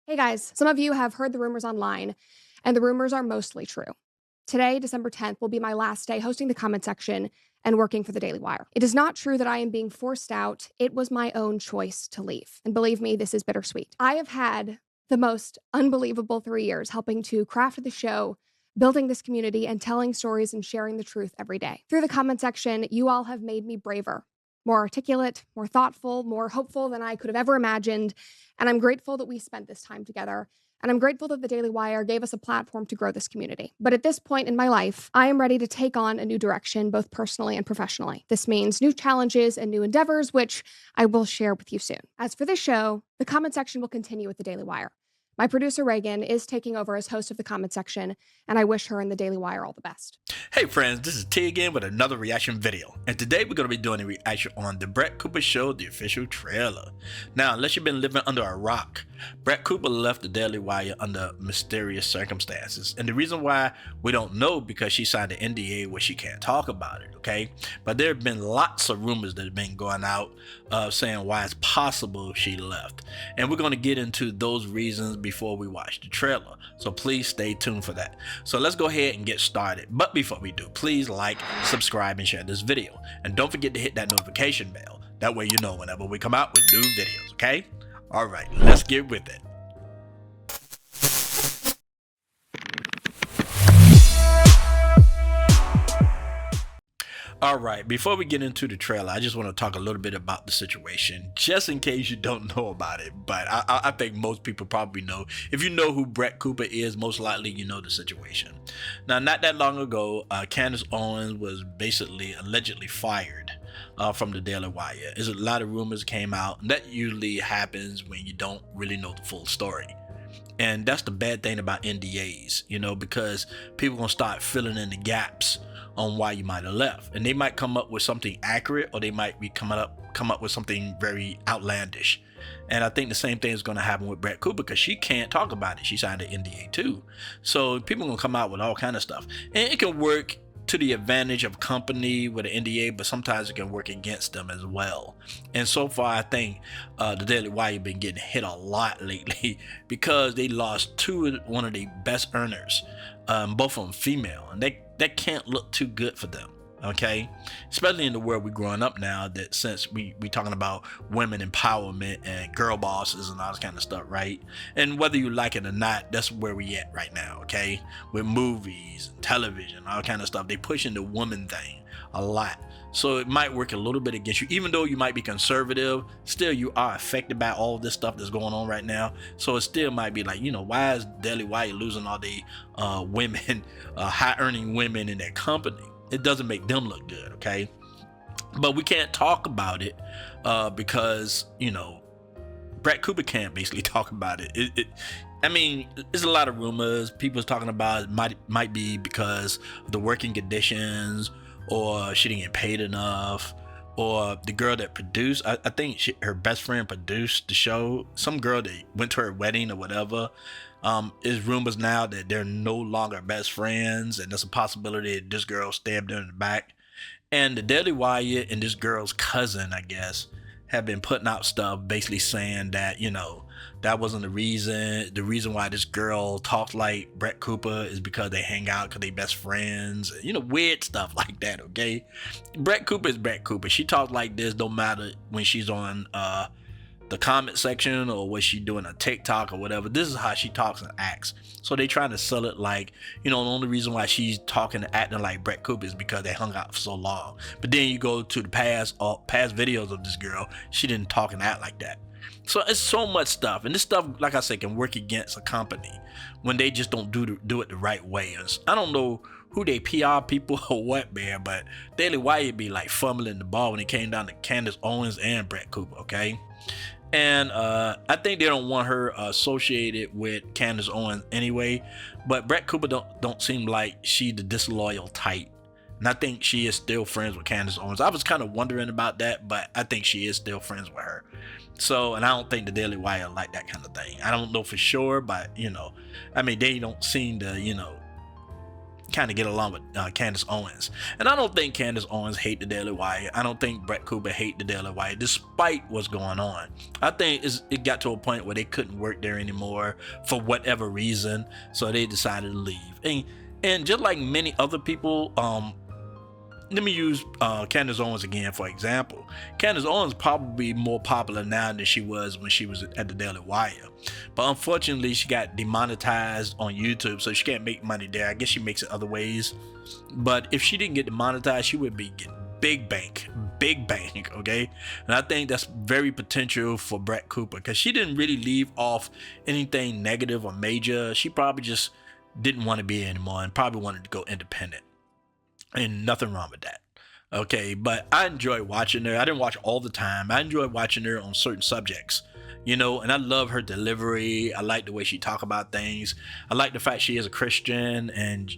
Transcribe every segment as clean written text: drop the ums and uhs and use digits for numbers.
Hey guys, some of you have heard the rumors online, and the rumors are mostly true. Today, December 10th, will be my last day hosting the comment section and working for the Daily Wire. It is not true that I am being forced out. It was my own choice to leave. And believe me, this is bittersweet. I have had the most unbelievable 3 years helping to craft the show, building this community, and telling stories and sharing the truth every day. Through the comment section, you all have made me braver, more articulate, more thoughtful, more hopeful than I could have ever imagined. And I'm grateful that we spent this time together. And I'm grateful that the Daily Wire gave us a platform to grow this community. But at this point in my life, I am ready to take on a new direction, both personally and professionally. This means new challenges and new endeavors, which I will share with you soon. As for this show, the comment section will continue with the Daily Wire. My producer, Reagan, is taking over as host of the comment section, and I wish her and the Daily Wire all the best. Hey friends, this is T again with another reaction video, and today we're going to be doing a reaction on the Brett Cooper Show, the official trailer. Now, unless you've been living under a rock, Brett Cooper left the Daily Wire under mysterious circumstances, and the reason why we don't know because she signed an NDA where she can't talk about it, okay? But there have been lots of rumors that have been going out saying why it's possible she left, and we're going to get into those reasons before we watch the trailer, so please stay tuned for that. So let's go ahead and get started. But before we do, please like, subscribe, and share this video, and don't forget to hit that notification bell. That way you know whenever we come out with new videos, okay? All right, let's get with it. All right, before we get into the trailer, I just want to talk a little bit about the situation, just in case you don't know about it. But I think most people probably know. If you know who Brett Cooper is, most likely you know the situation. Now, not that long ago, Candace Owens was basically allegedly fired from the Daily Wire. There's a lot of rumors came out, and that usually happens when you don't really know the full story. And that's the bad thing about NDAs, you know, because people gonna start filling in the gaps on why you might have left, and they might come up with something accurate, or they might be come up with something very outlandish. And I think the same thing is going to happen with Brett Cooper, because she can't talk about it. She signed an NDA too, so people are gonna come out with all kind of stuff, and it can work to the advantage of company with an NDA, but sometimes it can work against them as well. And so far, I think the Daily Wire been getting hit a lot lately because they lost one of the best earners, both of them female, and that can't look too good for them, okay? Especially in the world we're growing up now, that since we talking about women empowerment and girl bosses and all this kind of stuff, right? And whether you like it or not, that's where we at right now, okay? With movies and television, all kind of stuff, they pushing the woman thing a lot. So it might work a little bit against you. Even though you might be conservative, still you are affected by all this stuff that's going on right now. So it still might be like, you know, why is Daily Wire losing all the women, high earning women in their company? It doesn't make them look good, okay? But we can't talk about it because, you know, Brett Cooper can't basically talk about it. I mean, there's a lot of rumors. People's talking about it might be because of the working conditions, or she didn't get paid enough, or the girl that produced, I think her best friend produced the show, some girl that went to her wedding or whatever. Is rumors now that they're no longer best friends, and there's a possibility that this girl stabbed her in the back. And the Daily Wire and this girl's cousin, I guess, have been putting out stuff basically saying that, you know, that wasn't the reason. The reason why this girl talks like Brett Cooper is because they hang out because they best friends, you know, weird stuff like that, okay? Brett Cooper is Brett Cooper. She talks like this no matter when she's on the comment section or what she doing a TikTok or whatever. This is how she talks and acts. So they trying to sell it like, you know, the only reason why she's talking and acting like Brett Cooper is because they hung out for so long. But then you go to the past videos of this girl, she didn't talk and act like that. So it's so much stuff, and this stuff, like I said, can work against a company when they just don't do it the right way. I don't know who they PR people or what, man, but Daily Wire be like fumbling the ball when it came down to Candace Owens and Brett Cooper, okay? And I think they don't want her associated with Candace Owens anyway, but Brett Cooper don't seem like she the disloyal type, and I think she is still friends with Candace Owens. I was kind of wondering about that, but I think she is still friends with her. So, and I don't think the Daily Wire like that kind of thing. I don't know for sure, but, you know, I mean, they don't seem to, you know, kind of get along with Candace Owens. And I don't think Candace Owens hate the Daily Wire. I don't think Brett Cooper hate the Daily Wire, despite what's going on. I think it got to a point where they couldn't work there anymore for whatever reason, so they decided to leave. And just like many other people, let me use Candace Owens again for example. Candace Owens probably more popular now than she was when she was at the Daily Wire. But unfortunately, she got demonetized on YouTube, so she can't make money there. I guess she makes it other ways. But if she didn't get demonetized, she would be getting big bank, okay? And I think that's very potential for Brett Cooper, because she didn't really leave off anything negative or major. She probably just didn't want to be anymore and probably wanted to go independent. And nothing wrong with that. Okay, but I enjoy watching her. I didn't watch all the time. I enjoy watching her on certain subjects, and I love her delivery. I like the way she talk about things. I like the fact she is a Christian and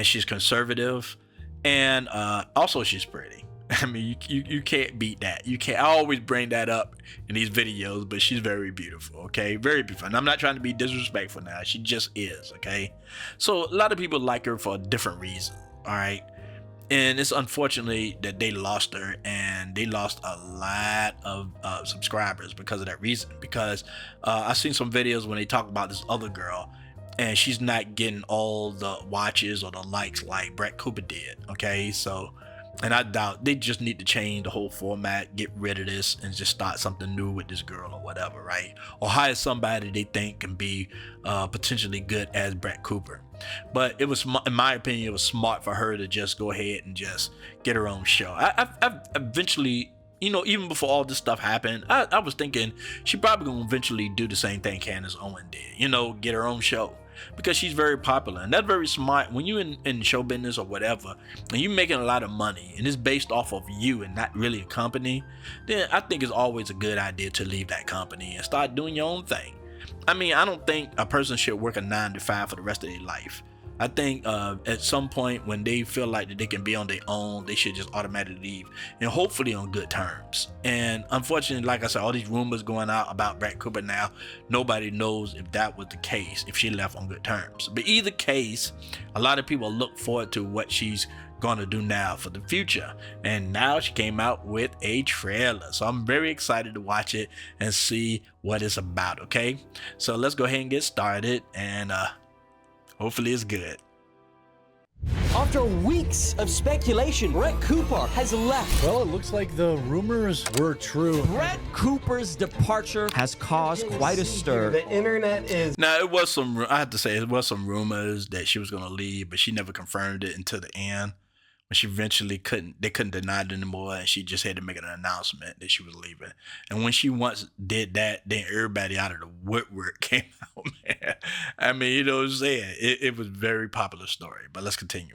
she's conservative, and also she's pretty. I mean, you can't beat that. You can't. I always bring that up in these videos, but she's very beautiful. Okay, very beautiful. And I'm not trying to be disrespectful now. She just is. Okay, so a lot of people like her for a different reason. All right, and it's unfortunately that they lost her, and they lost a lot of subscribers because of that reason. Because I've seen some videos when they talk about this other girl, and she's not getting all the watches or the likes like Brett Cooper did. Okay, so. And I doubt they just need to change the whole format, get rid of this, and just start something new with this girl or whatever, right? Or hire somebody they think can be potentially good as Brett Cooper. But it was, in my opinion, it was smart for her to just go ahead and just get her own show. I eventually, even before all this stuff happened, I was thinking she probably gonna eventually do the same thing Candace Owens did, get her own show. Because she's very popular, and that's very smart. When you in show business or whatever, and you're making a lot of money, and it's based off of you and not really a company, then I think it's always a good idea to leave that company and start doing your own thing. I mean, I don't think a person should work a 9 to 5 for the rest of their life. I think at some point when they feel like that they can be on their own, they should just automatically leave, and hopefully on good terms. And unfortunately, like I said, all these rumors going out about Brett Cooper now, nobody knows if that was the case, if she left on good terms. But either case, a lot of people look forward to what she's gonna do now for the future, and now she came out with a trailer, so I'm very excited to watch it and see what it's about. Okay, so let's go ahead and get started, and hopefully it's good. After weeks of speculation, Brett Cooper has left. Well, it looks like the rumors were true. Brett Cooper's departure has caused quite a stir. The internet is... Now, I have to say, it was some rumors that she was going to leave, but she never confirmed it until the end. When she eventually they couldn't deny it anymore, and she just had to make an announcement that she was leaving. And when she once did that, then everybody out of the woodwork came out, man. I mean, what I'm saying? It was a very popular story, but let's continue.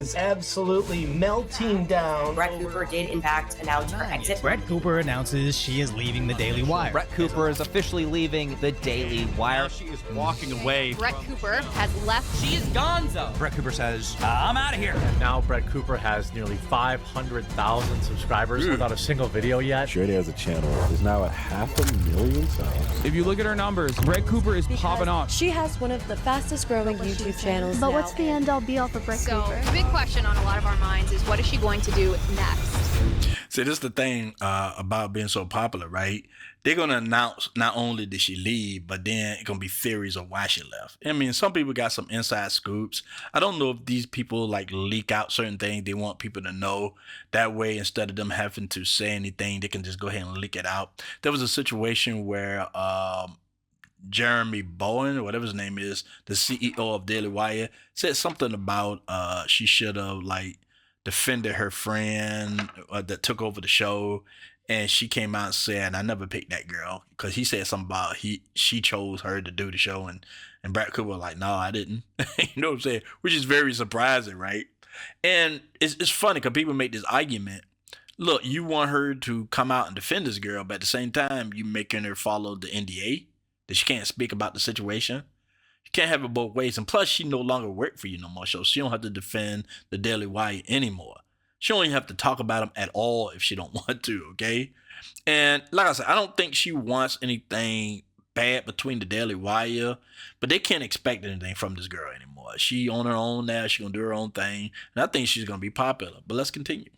Is absolutely melting down. Brett Cooper did, in fact, announce her exit. Brett Cooper announces she is leaving the Daily Wire. Brett Cooper is officially leaving the Daily Wire. Now she is walking away. Brett Cooper has left. She is gonzo. Brett Cooper says, I'm out of here. Now Brett Cooper has nearly 500,000 subscribers without a single video yet. Yeti has a channel. There's now at 500,000 subs. If you look at her numbers, Brett Cooper is popping off. She has one of the fastest growing YouTube channels. But now. what's the end all be all for Brett Cooper? The big question on a lot of our minds is, what is she going to do next? See, this is the thing about being so popular, right? They're going to announce not only did she leave, but then it's going to be theories of why she left. I mean, some people got some inside scoops. I don't know if these people like leak out certain things they want people to know. That way, instead of them having to say anything, they can just go ahead and leak it out. There was a situation where Jeremy Bowen, or whatever his name is, the CEO of Daily Wire, said something about she should have like defended her friend that took over the show, and she came out and said, I never picked that girl, because he said something about she chose her to do the show, and Brett Cooper was like, no, I didn't. You know what I'm saying? Which is very surprising, right? And it's funny because people make this argument. Look, you want her to come out and defend this girl, but at the same time, you making her follow the NDA that she can't speak about the situation. You can't have it both ways. And plus, she no longer work for you no more, so she don't have to defend the Daily Wire anymore. She don't even have to talk about them at all if she don't want to, okay? And like I said, I don't think she wants anything bad between the Daily Wire, but they can't expect anything from this girl anymore. She on her own now. She gonna do her own thing, and I think she's gonna be popular. But let's continue.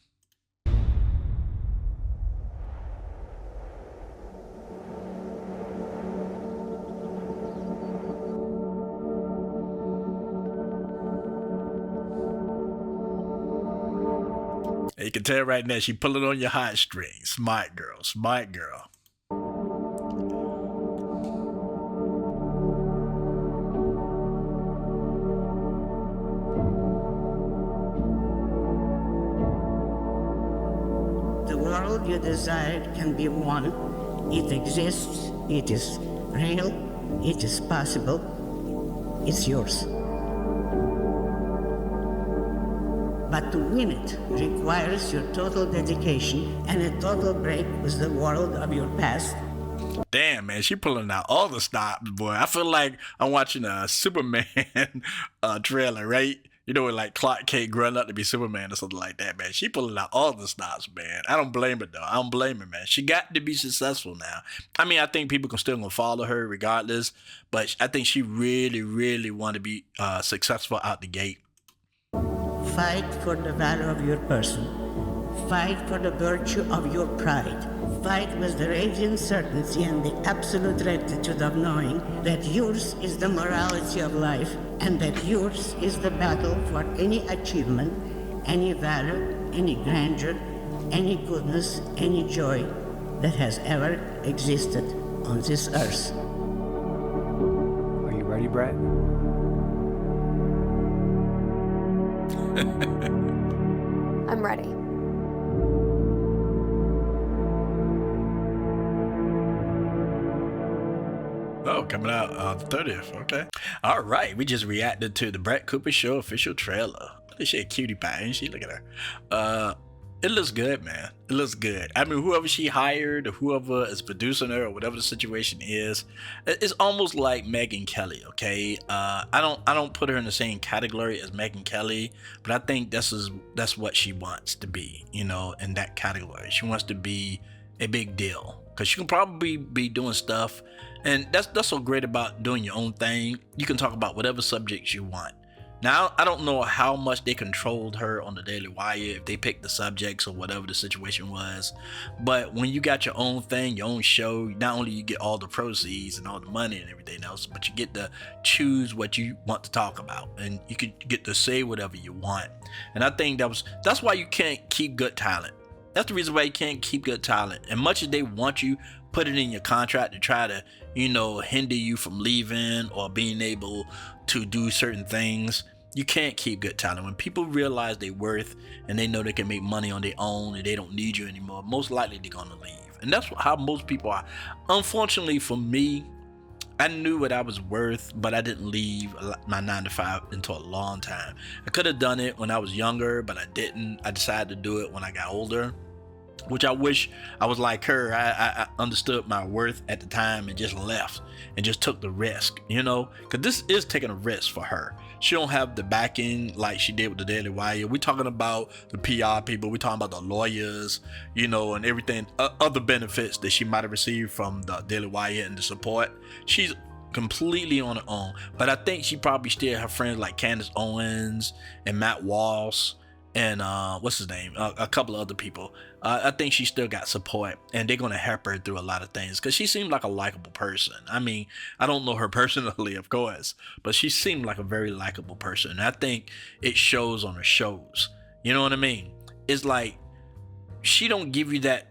You can tell right now she pulling on your heartstrings. Smart girl, smart girl. The world you desired can be won. It exists, it is real, it is possible, it's yours. But to win it requires your total dedication and a total break with the world of your past. Damn, man, she pulling out all the stops, boy. I feel like I'm watching a Superman trailer, right? You know, with like Clark Kent growing up to be Superman or something like that, man. She pulling out all the stops, man. I don't blame her, though. I don't blame her, man. She got to be successful now. I mean, I think people can still gonna follow her regardless, but I think she really, really want to be successful out the gate. Fight for the value of your person. Fight for the virtue of your pride. Fight with the radiant certainty and the absolute rectitude of knowing that yours is the morality of life and that yours is the battle for any achievement, any valor, any grandeur, any goodness, any joy that has ever existed on this earth. Are you ready, Brett? I'm ready. Oh, coming out the 30th. Okay. All right. We just reacted to the Brett Cooper Show official trailer. She a cutie pie, ain't she? Look at her. It looks good, man. It looks good. I mean, whoever she hired or whoever is producing her or whatever the situation is, it's almost like Megyn Kelly, okay? I don't put her in the same category as Megyn Kelly, but I think that's what she wants to be, you know, in that category. She wants to be a big deal because she can probably be doing stuff, and that's so great about doing your own thing. You can talk about whatever subjects you want. Now, I don't know how much they controlled her on the Daily Wire, if they picked the subjects or whatever the situation was. But when you got your own thing, your own show, not only you get all the proceeds and all the money and everything else, but you get to choose what you want to talk about, and you could get to say whatever you want. And I think that's why you can't keep good talent. That's the reason why you can't keep good talent. And much as they want you, put it in your contract to try to, you know, hinder you from leaving or being able to do certain things. You can't keep good talent. When people realize their worth and they know they can make money on their own and they don't need you anymore, most likely they're gonna leave. And that's how most people are. Unfortunately for me, I knew what I was worth, but I didn't leave my 9 to 5 until a long time. I could have done it when I was younger, but I didn't. I decided to do it when I got older, which I wish I was like her. I understood my worth at the time and just left and just took the risk, you know, because this is taking a risk for her. She don't have the backing like she did with the Daily Wire. We're talking about the PR people. We're talking about the lawyers, you know, and everything, other benefits that she might have received from the Daily Wire and the support. She's completely on her own. But I think she probably still have friends like Candace Owens and Matt Walsh and what's his name, a couple of other people. I think she still got support, and they're gonna help her through a lot of things because she seemed like a likable person. I mean, I don't know her personally, of course, but she seemed like a very likable person, and I think it shows on her shows. You know what I mean? It's like she don't give you that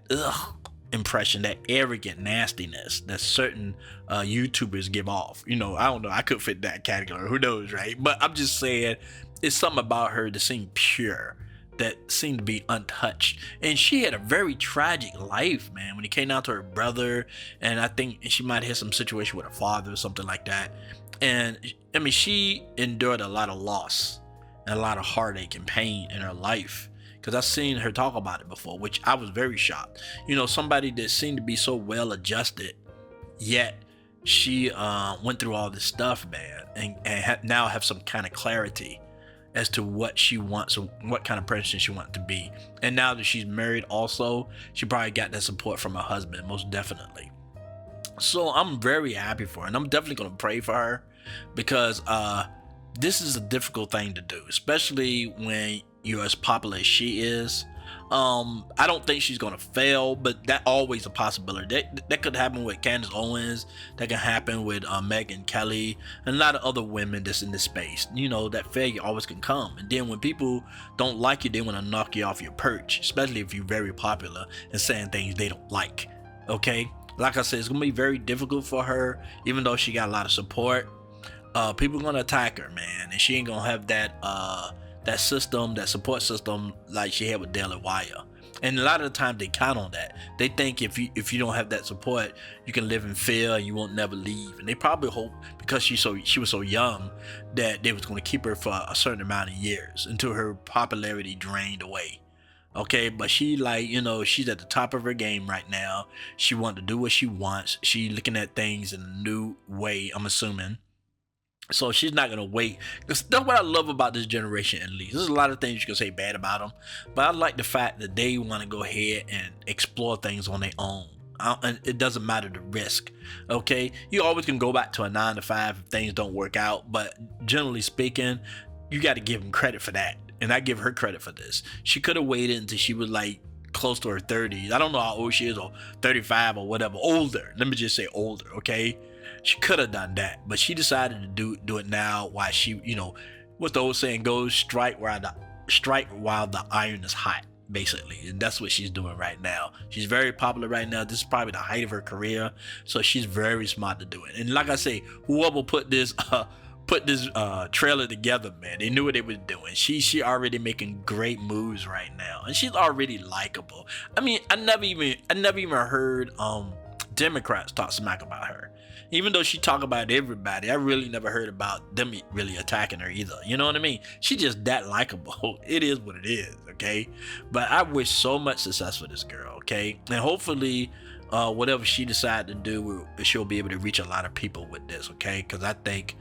impression, that arrogant nastiness that certain YouTubers give off. You know, I don't know, I could fit that category, who knows, right? But I'm just saying, it's something about her that seemed pure, that seemed to be untouched. And she had a very tragic life, man, when it came down to her brother, and I think she might have had some situation with her father or something like that. And I mean, she endured a lot of loss and a lot of heartache and pain in her life, because I've seen her talk about it before, which I was very shocked. You know, somebody that seemed to be so well adjusted, yet she went through all this stuff, man, and now have some kind of clarity as to what she wants and what kind of person she wants to be. And now that she's married also, she probably got that support from her husband, most definitely. So I'm very happy for her, and I'm definitely gonna pray for her, because this is a difficult thing to do, especially when you're as popular as she is. I don't think she's gonna fail, but that always a possibility. That could happen with Candace Owens. That can happen with Megyn Kelly and a lot of other women that's in this space. You know, that failure always can come. And then when people don't like you, they want to knock you off your perch, especially if you're very popular and saying things they don't like. Okay, like I said, it's gonna be very difficult for her, even though she got a lot of support. People are gonna attack her, man, and she ain't gonna have that system, that support system like she had with Daily Wire. And a lot of the time they count on that. They think if you don't have that support, you can live in fear and you won't never leave. And they probably hope, because she was so young, that they was going to keep her for a certain amount of years until her popularity drained away. Okay, but she, like, you know, she's at the top of her game right now. She wants to do what she wants. She looking at things in a new way, I'm assuming. So she's not gonna wait. That's what I love about this generation, at least. There's a lot of things you can say bad about them, but I like the fact that they want to go ahead and explore things on their own. And it doesn't matter the risk. Okay, you always can go back to a 9 to 5 if things don't work out, but generally speaking, you got to give them credit for that. And I give her credit for this. She could have waited until she was like close to her 30s. I don't know how old she is, or 35 or whatever. Older. Let me just say older. Okay. She could have done that, but she decided to do it now, while she, you know, what the old saying goes, strike while the iron is hot, basically. And that's what she's doing right now. She's very popular right now. This is probably the height of her career, so she's very smart to do it. And like I say, whoever put this trailer together, man, they knew what they were doing. She already making great moves right now, and she's already likable. I mean, I never even heard Democrats talk smack about her. Even though she talk about everybody, I really never heard about them really attacking her either. You know what I mean? She just that likable. It is what it is, okay? But I wish so much success for this girl, okay? And hopefully, whatever she decides to do, she'll be able to reach a lot of people with this, okay? Because I think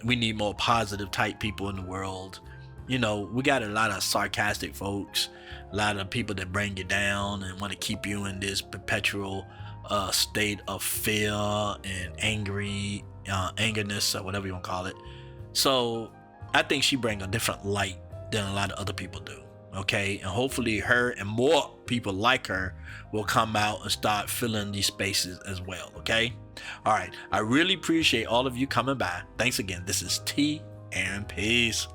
we need more positive type people in the world. You know, we got a lot of sarcastic folks, a lot of people that bring you down and want to keep you in this perpetual state of fear and angerness, or whatever you want to call it. So I think she brings a different light than a lot of other people do. Okay, and hopefully her and more people like her will come out and start filling these spaces as well. Okay, all right, I really appreciate all of you coming by. Thanks again. This is T, and peace.